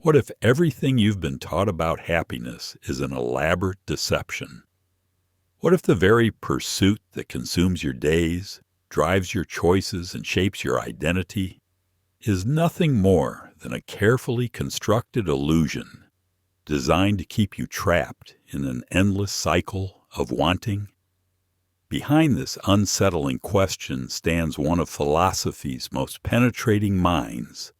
What if everything you've been taught about happiness is an elaborate deception? What if the very pursuit that consumes your days, drives your choices, and shapes your identity is nothing more than a carefully constructed illusion designed to keep you trapped in an endless cycle of wanting? Behind this unsettling question stands one of philosophy's most penetrating minds,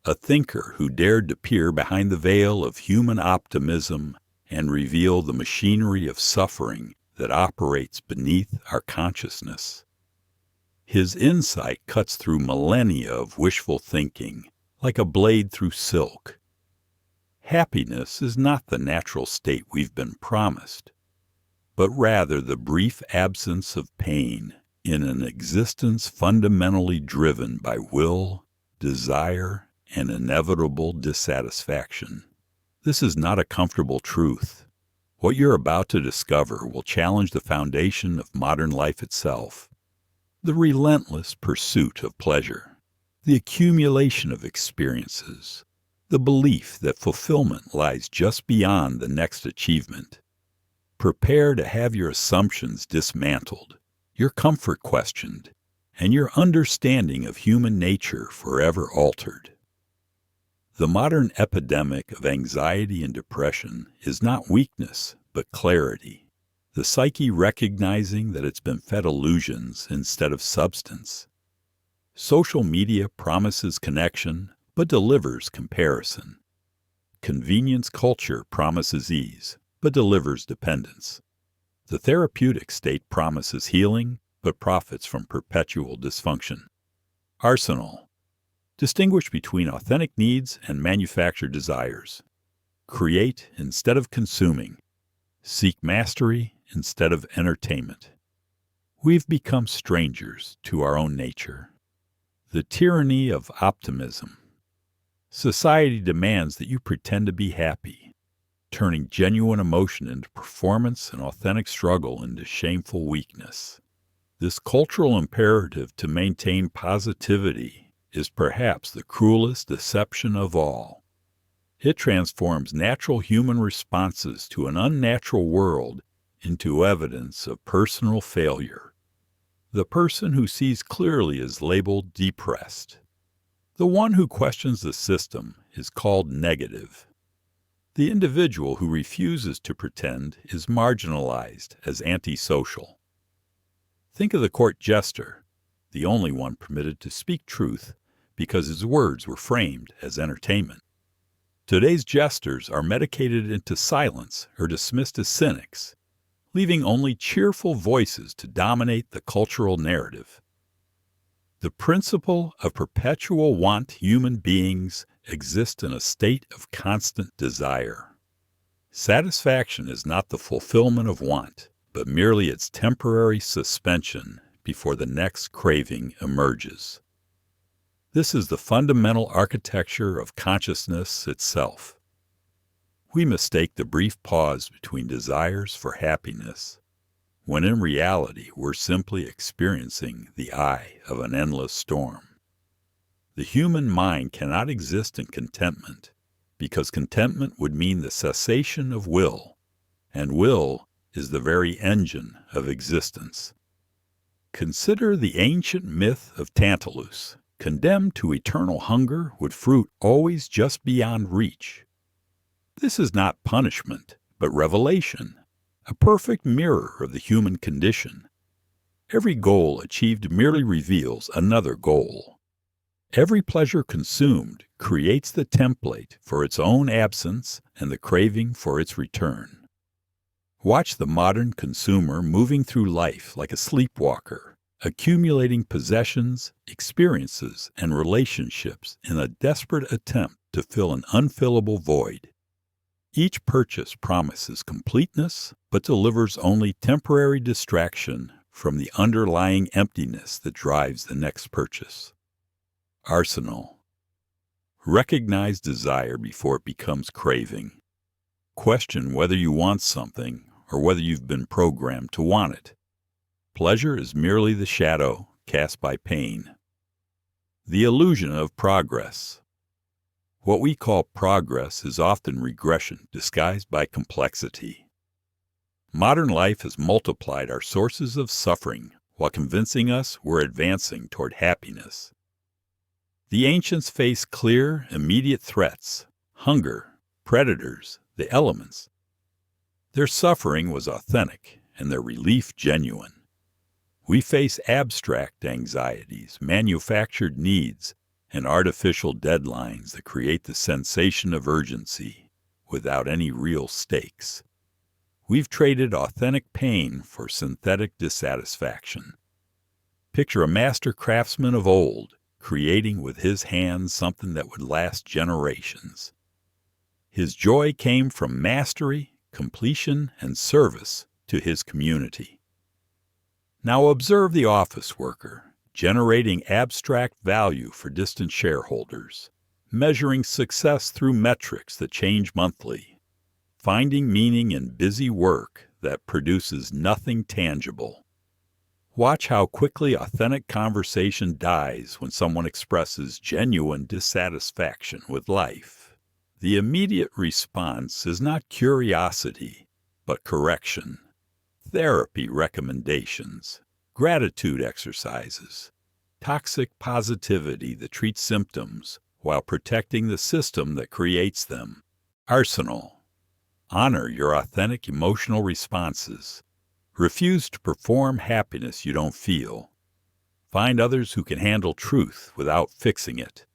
a thinker who dared to peer behind the veil of human optimism and reveal the machinery of suffering that operates beneath our consciousness. His insight cuts through millennia of wishful thinking like a blade through silk. Happiness is not the natural state we've been promised, but rather the brief absence of pain in an existence fundamentally driven by will, desire, and inevitable dissatisfaction. This is not a comfortable truth. What you're about to discover will challenge the foundation of modern life itself. The relentless pursuit of pleasure, the accumulation of experiences, the belief that fulfillment lies just beyond the next achievement. Prepare to have your assumptions dismantled, your comfort questioned, and your understanding of human nature forever altered. The modern epidemic of anxiety and depression is not weakness, but clarity. The psyche recognizing that it's been fed illusions instead of substance. Social media promises connection, but delivers comparison. Convenience culture promises ease, but delivers dependence. The therapeutic state promises healing, but profits from perpetual dysfunction. Arsenal. Distinguish between authentic needs and manufactured desires. Create instead of consuming. Seek mastery instead of entertainment. We've become strangers to our own nature. The tyranny of optimism. Society demands that you pretend to be happy, turning genuine emotion into performance and authentic struggle into shameful weakness. This cultural imperative to maintain positivity is perhaps the cruelest deception of all. It transforms natural human responses to an unnatural world into evidence of personal failure. The person who sees clearly is labeled depressed. The one who questions the system is called negative. The individual who refuses to pretend is marginalized as antisocial. Think of the court jester, the only one permitted to speak truth because his words were framed as entertainment. Today's jesters are medicated into silence or dismissed as cynics, leaving only cheerful voices to dominate the cultural narrative. The principle of perpetual want human beings exists in a state of constant desire. Satisfaction is not the fulfillment of want, but merely its temporary suspension before the next craving emerges. This is the fundamental architecture of consciousness itself. We mistake the brief pause between desires for happiness, when in reality we're simply experiencing the eye of an endless storm. The human mind cannot exist in contentment, because contentment would mean the cessation of will, and will is the very engine of existence. Consider the ancient myth of Tantalus, condemned to eternal hunger with fruit always just beyond reach. This is not punishment, but revelation, a perfect mirror of the human condition. Every goal achieved merely reveals another goal. Every pleasure consumed creates the template for its own absence and the craving for its return. Watch the modern consumer moving through life like a sleepwalker, accumulating possessions, experiences, and relationships in a desperate attempt to fill an unfillable void. Each purchase promises completeness, but delivers only temporary distraction from the underlying emptiness that drives the next purchase. Arsenal. Recognize desire before it becomes craving. Question whether you want something or whether you've been programmed to want it. Pleasure is merely the shadow cast by pain. The illusion of progress. What we call progress is often regression disguised by complexity. Modern life has multiplied our sources of suffering while convincing us we're advancing toward happiness. The ancients faced clear, immediate threats: hunger, predators, the elements. Their suffering was authentic and their relief genuine. We face abstract anxieties, manufactured needs, and artificial deadlines that create the sensation of urgency without any real stakes. We've traded authentic pain for synthetic dissatisfaction. Picture a master craftsman of old, creating with his hands something that would last generations. His joy came from mastery, completion, and service to his community. Now observe the office worker, generating abstract value for distant shareholders, measuring success through metrics that change monthly, finding meaning in busy work that produces nothing tangible. Watch how quickly authentic conversation dies when someone expresses genuine dissatisfaction with life. The immediate response is not curiosity, but correction, therapy recommendations, gratitude exercises, toxic positivity that treats symptoms while protecting the system that creates them. Arsenal. Honor your authentic emotional responses. Refuse to perform happiness you don't feel. Find others who can handle truth without fixing it.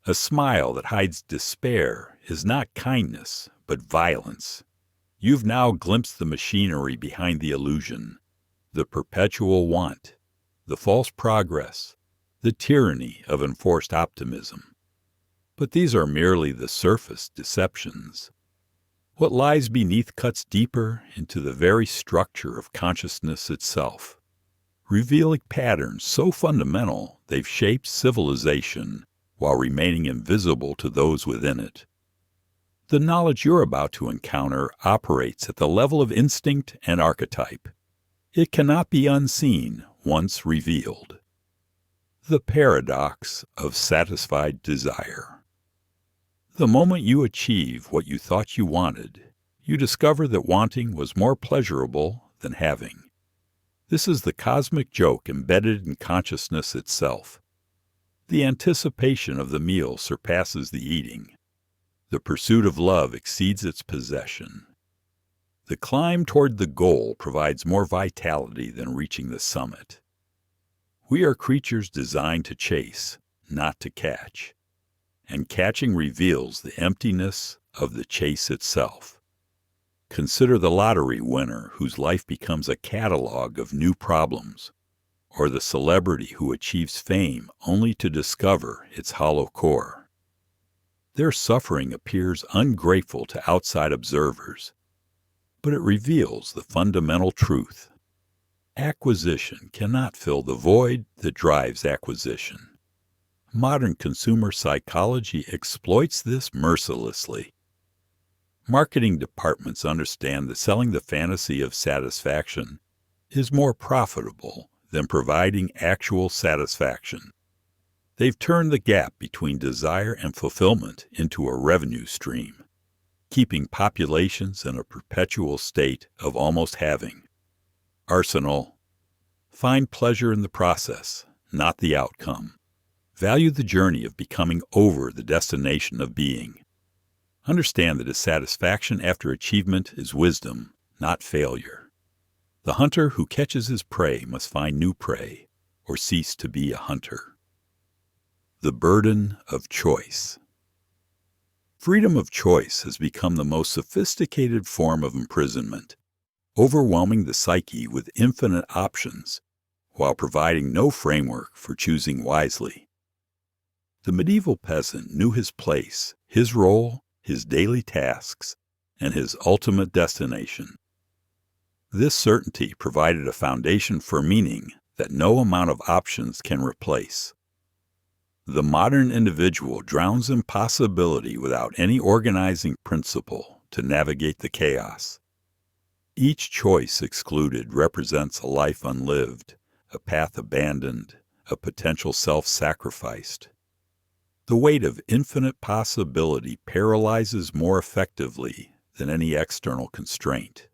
A smile that hides despair is not kindness, but violence. You've now glimpsed the machinery behind the illusion, the perpetual want, the false progress, the tyranny of enforced optimism. But these are merely the surface deceptions. What lies beneath cuts deeper into the very structure of consciousness itself, revealing patterns so fundamental they've shaped civilization while remaining invisible to those within it. The knowledge you're about to encounter operates at the level of instinct and archetype. It cannot be unseen once revealed. The paradox of satisfied desire. The moment you achieve what you thought you wanted, you discover that wanting was more pleasurable than having. This is the cosmic joke embedded in consciousness itself. The anticipation of the meal surpasses the eating. The pursuit of love exceeds its possession. The climb toward the goal provides more vitality than reaching the summit. We are creatures designed to chase, not to catch. And catching reveals the emptiness of the chase itself. Consider the lottery winner whose life becomes a catalog of new problems, or the celebrity who achieves fame only to discover its hollow core. Their suffering appears ungrateful to outside observers, but it reveals the fundamental truth. Acquisition cannot fill the void that drives acquisition. Modern consumer psychology exploits this mercilessly. Marketing departments understand that selling the fantasy of satisfaction is more profitable than providing actual satisfaction. They've turned the gap between desire and fulfillment into a revenue stream, keeping populations in a perpetual state of almost having. Arsenal. Find pleasure in the process, not the outcome. Value the journey of becoming over the destination of being. Understand that dissatisfaction after achievement is wisdom, not failure. The hunter who catches his prey must find new prey, or cease to be a hunter. The burden of choice. Freedom of choice has become the most sophisticated form of imprisonment, overwhelming the psyche with infinite options, while providing no framework for choosing wisely. The medieval peasant knew his place, his role, his daily tasks, and his ultimate destination. This certainty provided a foundation for meaning that no amount of options can replace. The modern individual drowns in possibility without any organizing principle to navigate the chaos. Each choice excluded represents a life unlived, a path abandoned, a potential self-sacrificed. The weight of infinite possibility paralyzes more effectively than any external constraint.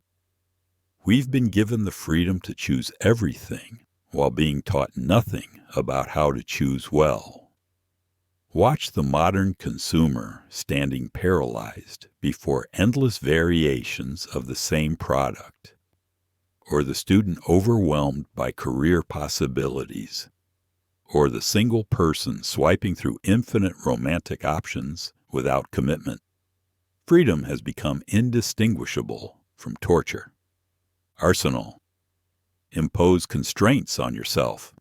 We've been given the freedom to choose everything while being taught nothing about how to choose well. Watch the modern consumer standing paralyzed before endless variations of the same product, or the student overwhelmed by career possibilities, or the single person swiping through infinite romantic options without commitment. Freedom has become indistinguishable from torture. Arsenal. Impose constraints on yourself.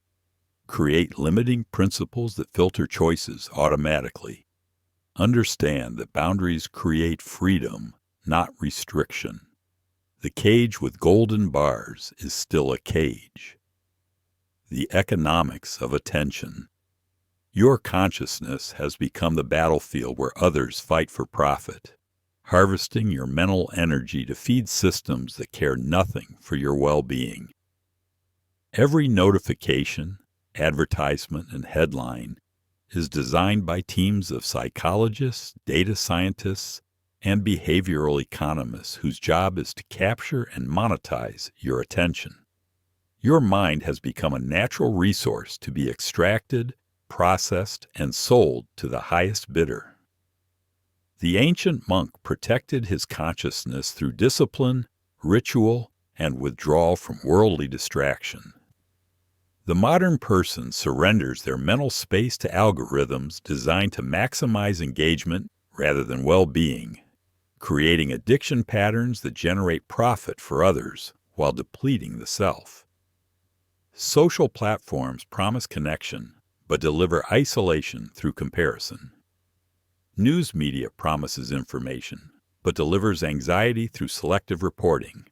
Create limiting principles that filter choices automatically. Understand that boundaries create freedom, not restriction. The cage with golden bars is still a cage. The economics of attention. Your consciousness has become the battlefield where others fight for profit, harvesting your mental energy to feed systems that care nothing for your well-being. Every notification, advertisement, and headline is designed by teams of psychologists, data scientists, and behavioral economists whose job is to capture and monetize your attention. Your mind has become a natural resource to be extracted, processed, and sold to the highest bidder. The ancient monk protected his consciousness through discipline, ritual, and withdrawal from worldly distraction. The modern person surrenders their mental space to algorithms designed to maximize engagement rather than well-being, creating addiction patterns that generate profit for others while depleting the self. Social platforms promise connection, but deliver isolation through comparison. News media promises information, but delivers anxiety through selective reporting.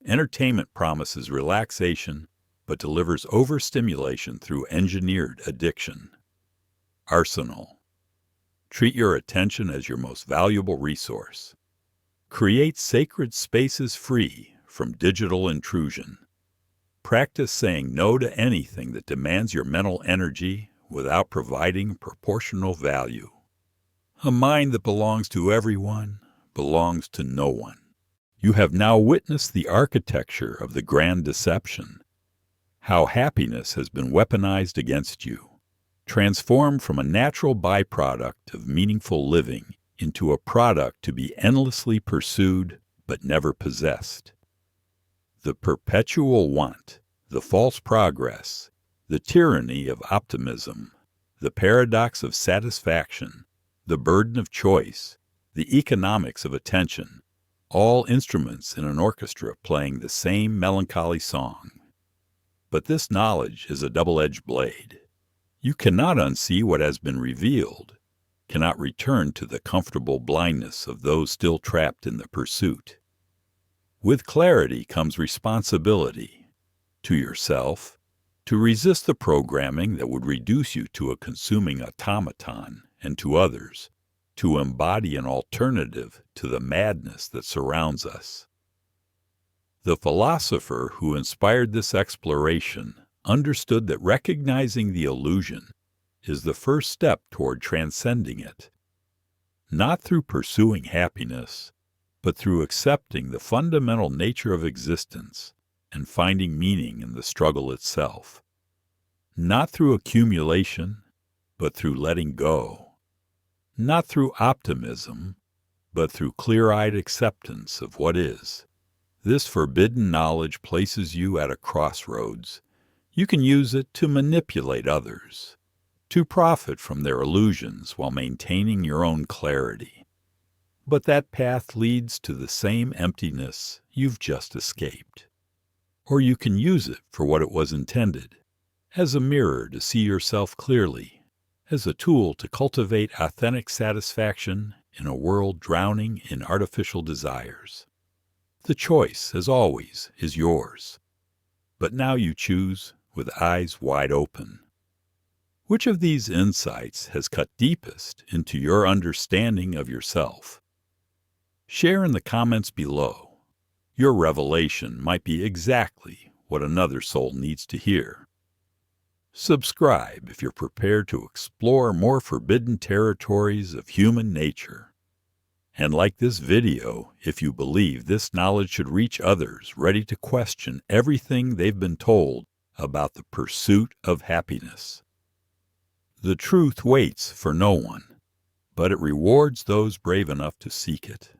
Entertainment promises relaxation, but delivers overstimulation through engineered addiction. Arsenal. Treat your attention as your most valuable resource. Create sacred spaces free from digital intrusion. Practice saying no to anything that demands your mental energy without providing proportional value. A mind that belongs to everyone belongs to no one. You have now witnessed the architecture of the grand deception, how happiness has been weaponized against you, transformed from a natural byproduct of meaningful living into a product to be endlessly pursued but never possessed. The perpetual want, the false progress, the tyranny of optimism, the paradox of satisfaction, the burden of choice, the economics of attention, all instruments in an orchestra playing the same melancholy song. But this knowledge is a double-edged blade. You cannot unsee what has been revealed, cannot return to the comfortable blindness of those still trapped in the pursuit. With clarity comes responsibility to yourself, to resist the programming that would reduce you to a consuming automaton, and to others, to embody an alternative to the madness that surrounds us. The philosopher who inspired this exploration understood that recognizing the illusion is the first step toward transcending it, not through pursuing happiness, but through accepting the fundamental nature of existence and finding meaning in the struggle itself, not through accumulation, but through letting go, not through optimism, but through clear-eyed acceptance of what is. This forbidden knowledge places you at a crossroads. You can use it to manipulate others, to profit from their illusions while maintaining your own clarity. But that path leads to the same emptiness you've just escaped. Or you can use it for what it was intended, as a mirror to see yourself clearly, as a tool to cultivate authentic satisfaction in a world drowning in artificial desires. The choice, as always, is yours. But now you choose with eyes wide open. Which of these insights has cut deepest into your understanding of yourself? Share in the comments below. Your revelation might be exactly what another soul needs to hear. Subscribe if you're prepared to explore more forbidden territories of human nature. And like this video if you believe this knowledge should reach others ready to question everything they've been told about the pursuit of happiness. The truth waits for no one, but it rewards those brave enough to seek it.